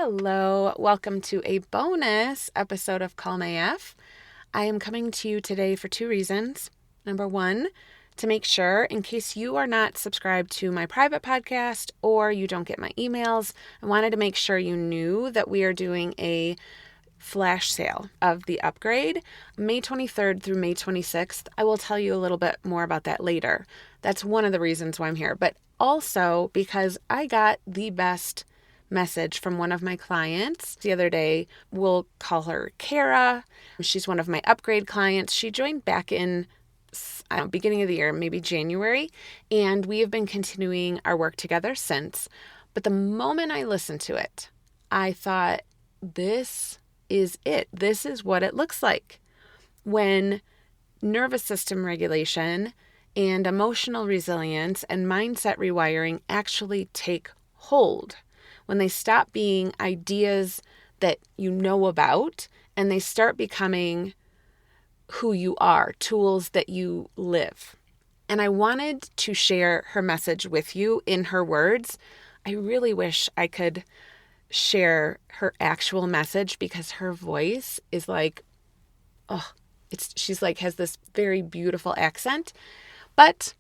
Hello, welcome to a bonus episode of Calm AF. I am coming to you today for two reasons. Number one, to make sure, in case you are not subscribed to my private podcast or you don't get my emails, I wanted to make sure you knew that we are doing a flash sale of the upgrade, May 23rd through May 26th. I will tell you a little bit more about that later. That's one of the reasons why I'm here, but also because I got the best message from one of my clients the other day. We'll call her Kara. She's one of my upgrade clients. She joined back in beginning of the year, maybe January, and we have been continuing our work together since. But the moment I listened to it, I thought, this is it. This is what it looks like when nervous system regulation and emotional resilience and mindset rewiring actually take hold. When they stop being ideas that you know about and they start becoming who you are, tools that you live. And I wanted to share her message with you in her words. I really wish I could share her actual message because her voice is like, she's like, has this very beautiful accent. But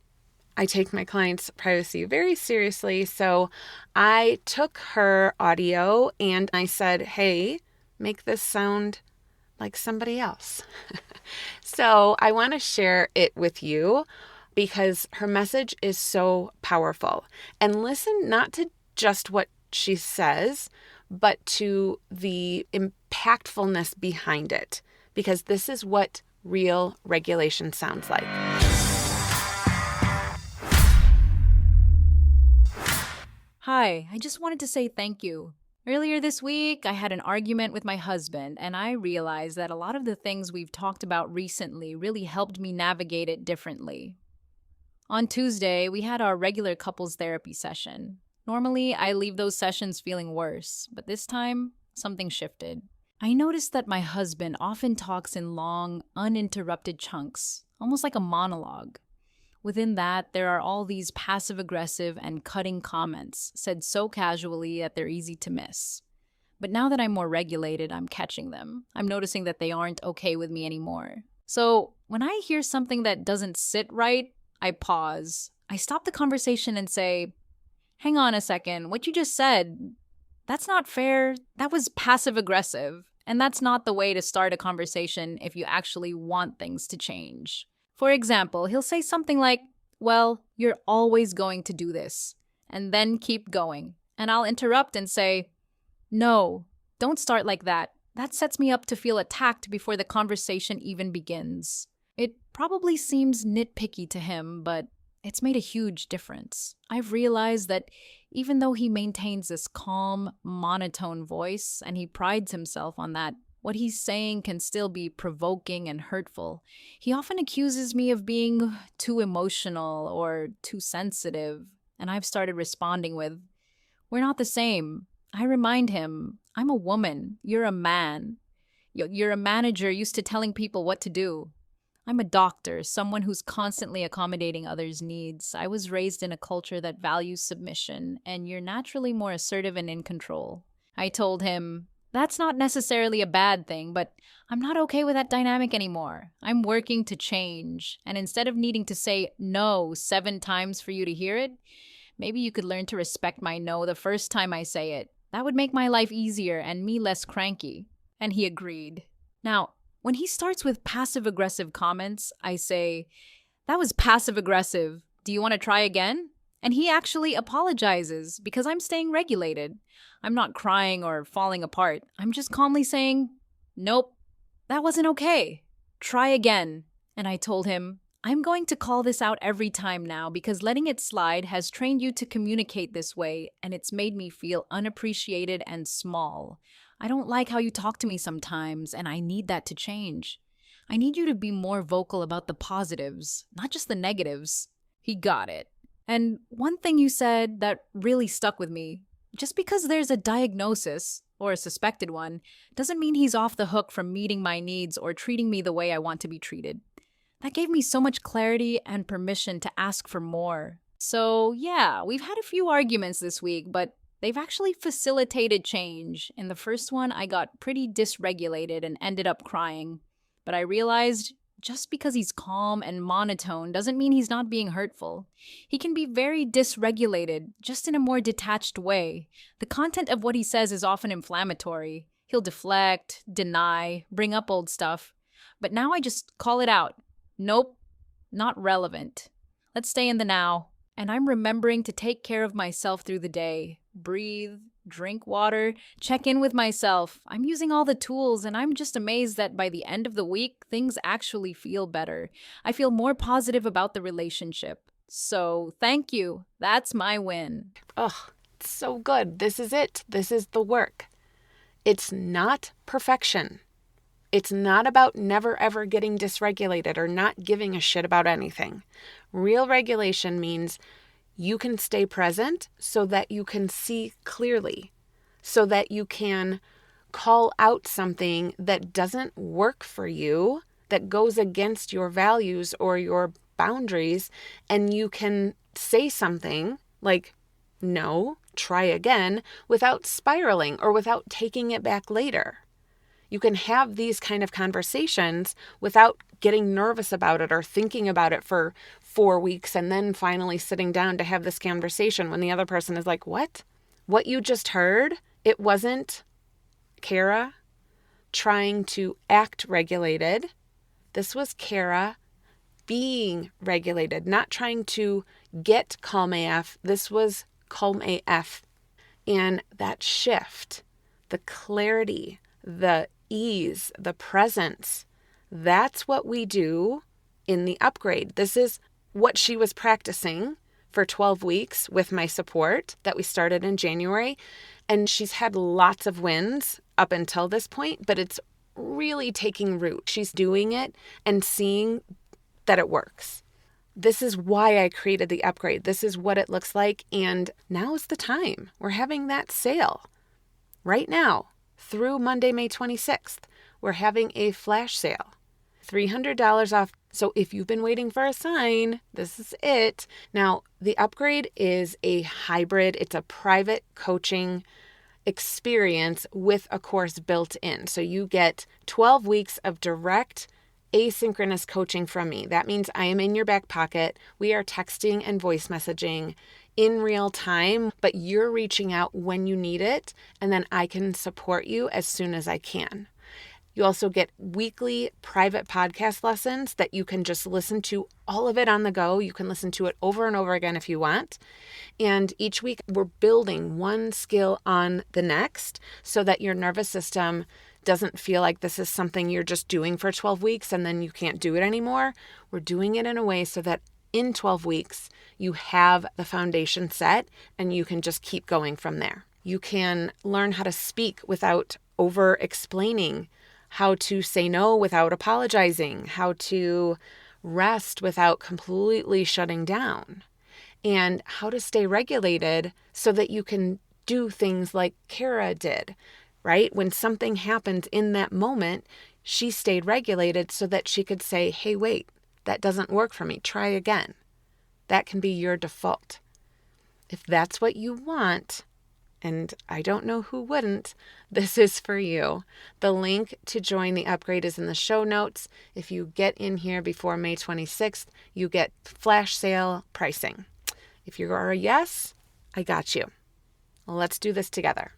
I take my clients' privacy very seriously. So I took her audio and I said, hey, make this sound like somebody else. So I want to share it with you because her message is so powerful. And listen not to just what she says, but to the impactfulness behind it, because this is what real regulation sounds like. Hi, I just wanted to say thank you. Earlier this week, I had an argument with my husband, and I realized that a lot of the things we've talked about recently really helped me navigate it differently. On Tuesday, we had our regular couples therapy session. Normally, I leave those sessions feeling worse, but this time, something shifted. I noticed that my husband often talks in long, uninterrupted chunks, almost like a monologue. Within that, there are all these passive-aggressive and cutting comments, said so casually that they're easy to miss. But now that I'm more regulated, I'm catching them. I'm noticing that they aren't okay with me anymore. So when I hear something that doesn't sit right, I pause. I stop the conversation and say, hang on a second, what you just said, that's not fair. That was passive-aggressive. And that's not the way to start a conversation if you actually want things to change. For example, he'll say something like, well, you're always going to do this, and then keep going. And I'll interrupt and say, no, don't start like that. That sets me up to feel attacked before the conversation even begins. It probably seems nitpicky to him, but it's made a huge difference. I've realized that even though he maintains this calm, monotone voice, and he prides himself on that, what he's saying can still be provoking and hurtful. He often accuses me of being too emotional or too sensitive, and I've started responding with, we're not the same. I remind him, I'm a woman, you're a man. You're a manager used to telling people what to do. I'm a doctor, someone who's constantly accommodating others' needs. I was raised in a culture that values submission, and you're naturally more assertive and in control. I told him, that's not necessarily a bad thing, but I'm not okay with that dynamic anymore. I'm working to change, and instead of needing to say no 7 times for you to hear it, maybe you could learn to respect my no the first time I say it. That would make my life easier and me less cranky. And he agreed. Now, when he starts with passive-aggressive comments, I say, that was passive-aggressive. Do you want to try again? And he actually apologizes because I'm staying regulated. I'm not crying or falling apart. I'm just calmly saying, nope, that wasn't okay. Try again. And I told him, I'm going to call this out every time now because letting it slide has trained you to communicate this way, and it's made me feel unappreciated and small. I don't like how you talk to me sometimes, and I need that to change. I need you to be more vocal about the positives, not just the negatives. He got it. And one thing you said that really stuck with me, just because there's a diagnosis, or a suspected one, doesn't mean he's off the hook from meeting my needs or treating me the way I want to be treated. That gave me so much clarity and permission to ask for more. So yeah, we've had a few arguments this week, but They've actually facilitated change. In the first one, I got pretty dysregulated and ended up crying. But I realized just because he's calm and monotone doesn't mean he's not being hurtful. He can be very dysregulated, just in a more detached way. The content of what he says is often inflammatory. He'll deflect, deny, bring up old stuff. But now I just call it out. Nope, not relevant. Let's stay in the now. And I'm remembering to take care of myself through the day. Breathe, drink water, check in with myself. I'm using all the tools, and I'm just amazed that by the end of the week, things actually feel better. I feel more positive about the relationship. So, thank you. That's my win. Oh, it's so good. This is it. This is the work. It's not perfection. It's not about never ever getting dysregulated or not giving a shit about anything. Real regulation means you can stay present so that you can see clearly, so that you can call out something that doesn't work for you, that goes against your values or your boundaries, and you can say something like, no, try again, without spiraling or without taking it back later. You can have these kind of conversations without getting nervous about it or thinking about it for 4 weeks and then finally sitting down to have this conversation when the other person is like, what? What you just heard, it wasn't Kara trying to act regulated. This was Kara being regulated, not trying to get calm AF. This was calm AF. And that shift, the clarity, the ease, the presence, that's what we do in the upgrade. This is what she was practicing for 12 weeks with my support that we started in January. And she's had lots of wins up until this point, but it's really taking root. She's doing it and seeing that it works. This is why I created the upgrade. This is what it looks like. And now is the time. We're having that sale right now. Through Monday, May 26th, we're having a flash sale. $300 off. So if you've been waiting for a sign, this is it. Now, the upgrade is a hybrid. It's a private coaching experience with a course built in. So you get 12 weeks of direct asynchronous coaching from me. That means I am in your back pocket. We are texting and voice messaging in real time, but you're reaching out when you need it, and then I can support you as soon as I can. You also get weekly private podcast lessons that you can just listen to, all of it on the go. You can listen to it over and over again if you want. And each week we're building one skill on the next so that your nervous system doesn't feel like this is something you're just doing for 12 weeks and then you can't do it anymore. We're doing it in a way so that in 12 weeks, you have the foundation set and you can just keep going from there. You can learn how to speak without over-explaining, how to say no without apologizing, how to rest without completely shutting down, and how to stay regulated so that you can do things like Kara did, right? When something happened in that moment, she stayed regulated so that she could say, hey, wait, that doesn't work for me. Try again. That can be your default. If that's what you want, and I don't know who wouldn't, this is for you. The link to join the upgrade is in the show notes. If you get in here before May 26th, you get flash sale pricing. If you are a yes, I got you. Let's do this together.